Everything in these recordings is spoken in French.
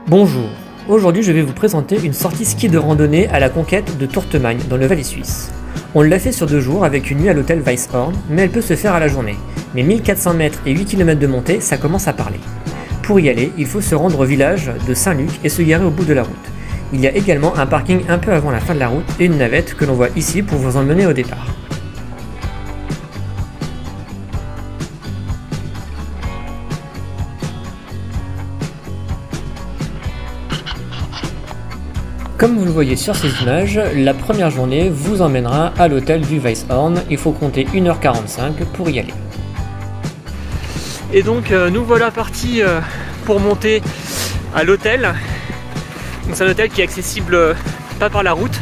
Bonjour, aujourd'hui je vais vous présenter une sortie ski de randonnée à la conquête de Tourtemagne dans le Valais suisse. On l'a fait sur 2 jours avec une nuit à l'hôtel Weisshorn, mais elle peut se faire à la journée. Mais 1400 mètres et 8 km de montée, ça commence à parler. Pour y aller, il faut se rendre au village de Saint-Luc et se garer au bout de la route. Il y a également un parking un peu avant la fin de la route et une navette que l'on voit ici pour vous emmener au départ. Comme vous le voyez sur ces images, la première journée vous emmènera à l'hôtel du Weisshorn. Il faut compter 1h45 pour y aller. Et donc nous voilà partis pour monter à l'hôtel. C'est un hôtel qui est accessible pas par la route.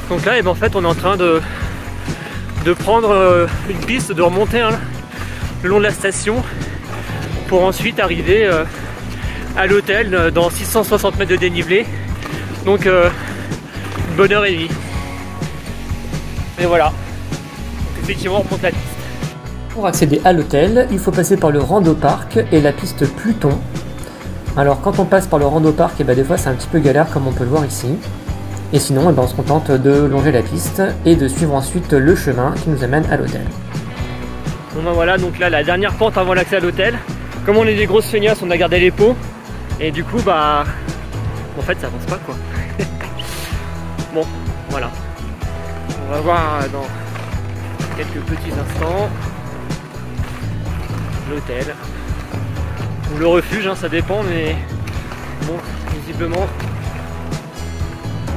Donc là, en fait, on est en train de prendre une piste, de remonter le long de la station pour ensuite arriver à l'hôtel dans 660 mètres de dénivelé. Donc une bonne heure et demie. Et voilà. Donc, effectivement, on remonte la piste. Pour accéder à l'hôtel, il faut passer par le Rando Park et la piste Pluton. Alors quand on passe par le Rando Park, des fois c'est un petit peu galère comme on peut le voir ici. Et sinon, on se contente de longer la piste et de suivre ensuite le chemin qui nous amène à l'hôtel. Bon voilà, donc là la dernière pente avant l'accès à l'hôtel. Comme on est des grosses feignasses, on a gardé les pots. Et du coup, en fait ça avance pas quoi. Bon, voilà. On va voir dans quelques petits instants l'hôtel ou le refuge, ça dépend, mais bon, visiblement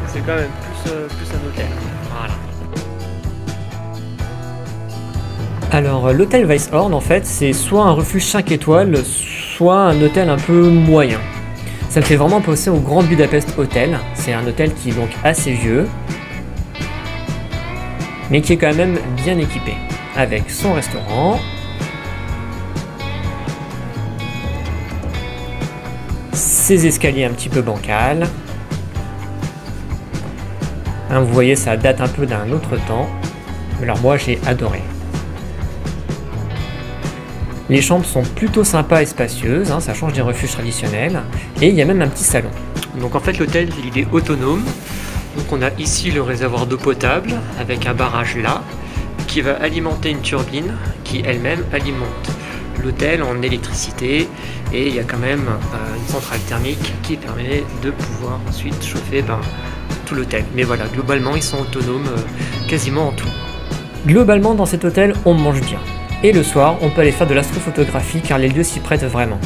c'est quand même plus un hôtel. Voilà. Alors l'hôtel Weisshorn en fait c'est soit un refuge 5 étoiles, soit un hôtel un peu moyen. Ça me fait vraiment penser au Grand Budapest Hotel. C'est un hôtel qui est donc assez vieux, mais qui est quand même bien équipé, avec son restaurant, ses escaliers un petit peu bancals. Vous voyez, ça date un peu d'un autre temps. Alors moi, j'ai adoré. Les chambres sont plutôt sympas et spacieuses, ça change des refuges traditionnels. Et il y a même un petit salon. Donc en fait l'hôtel il est autonome. Donc on a ici le réservoir d'eau potable avec un barrage là qui va alimenter une turbine qui elle-même alimente l'hôtel en électricité. Et il y a quand même une centrale thermique qui permet de pouvoir ensuite chauffer tout l'hôtel. Mais voilà, globalement ils sont autonomes quasiment en tout. Globalement dans cet hôtel on mange bien. Et le soir, on peut aller faire de l'astrophotographie car les lieux s'y prêtent vraiment.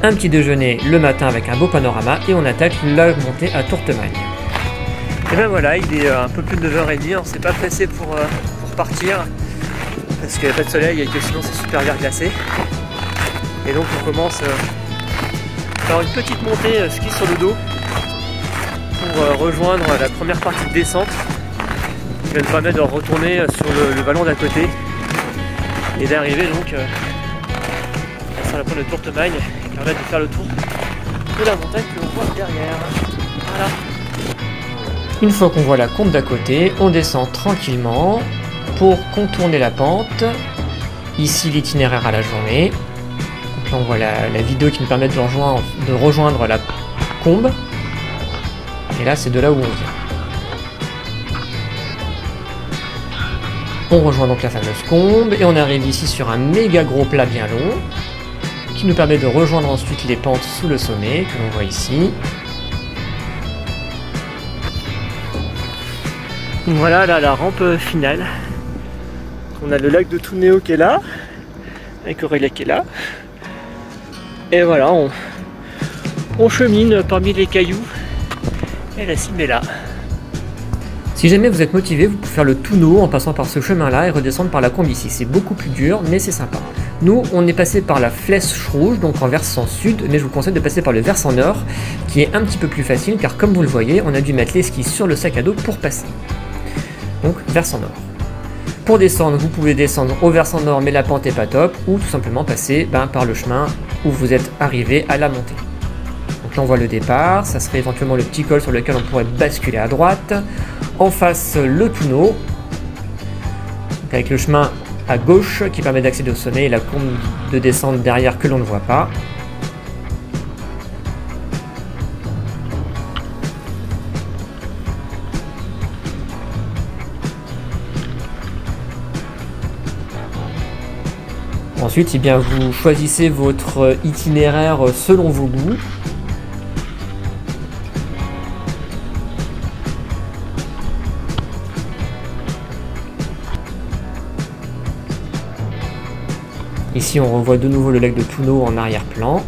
Un petit déjeuner le matin avec un beau panorama et on attaque la montée à Tourtemagne. Et ben voilà, il est un peu plus de 9h30, on s'est pas pressé pour partir parce qu'il n'y a pas de soleil et que sinon c'est super bien glacé. Et donc on commence par une petite montée ski sur le dos pour rejoindre la première partie de descente qui va nous permettre de retourner sur le vallon d'à côté. Et d'arriver donc sur la pointe de Tourtemagne qui permet de faire le tour de la montagne que l'on voit derrière. Voilà. Une fois qu'on voit la combe d'à côté, on descend tranquillement pour contourner la pente. Ici l'itinéraire à la journée. Donc là on voit la vidéo qui nous permet de rejoindre la combe. Et là c'est de là où on vient. On rejoint donc la fameuse combe et on arrive ici sur un méga gros plat bien long qui nous permet de rejoindre ensuite les pentes sous le sommet que l'on voit ici. Voilà la rampe finale. On a le lac de Tuneo qui est là, avec Aurélia qui est là. Et voilà, on chemine parmi les cailloux et la cime est là. Si jamais vous êtes motivé, vous pouvez faire le Tuneo en passant par ce chemin-là et redescendre par la combe ici. C'est beaucoup plus dur, mais c'est sympa. Nous, on est passé par la Flèche Rouge, donc en versant sud, mais je vous conseille de passer par le versant nord, qui est un petit peu plus facile, car comme vous le voyez, on a dû mettre les skis sur le sac à dos pour passer. Donc, versant nord. Pour descendre, vous pouvez descendre au versant nord, mais la pente est pas top, ou tout simplement passer par le chemin où vous êtes arrivé à la montée. Donc là, on voit le départ, ça serait éventuellement le petit col sur lequel on pourrait basculer à droite. En face, le Tuneo, avec le chemin à gauche qui permet d'accéder au sommet et la courbe de descente derrière que l'on ne voit pas. Ensuite, eh bien, vous choisissez votre itinéraire selon vos goûts. Ici, on revoit de nouveau le lac de Thuno en arrière-plan.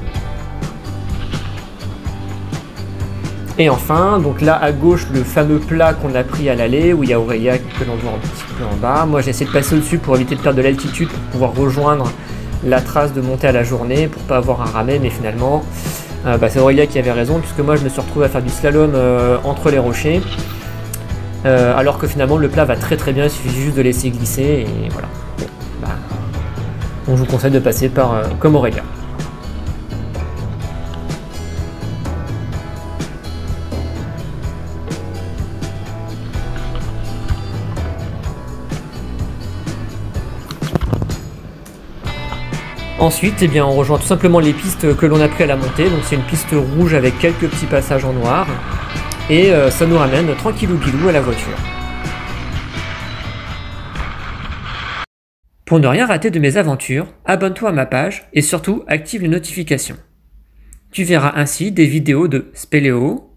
Et enfin, donc là à gauche, le fameux plat qu'on a pris à l'aller, où il y a Aurelia que l'on voit un petit peu en bas. Moi, j'ai essayé de passer au-dessus pour éviter de perdre de l'altitude, pour pouvoir rejoindre la trace de montée à la journée, pour pas avoir un ramet, mais finalement, c'est Aurelia qui avait raison, puisque moi, je me suis retrouvé à faire du slalom entre les rochers, alors que finalement, le plat va très très bien, il suffit juste de laisser glisser, et voilà. Donc je vous conseille de passer par comme Aurelia. Ensuite, eh bien, on rejoint tout simplement les pistes que l'on a pris à la montée. Donc c'est une piste rouge avec quelques petits passages en noir. Et ça nous ramène tranquillou bilou à la voiture. Pour ne rien rater de mes aventures, abonne-toi à ma page et surtout active les notifications. Tu verras ainsi des vidéos de spéléo,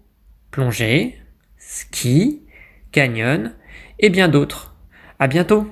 plongée, ski, canyon et bien d'autres. À bientôt!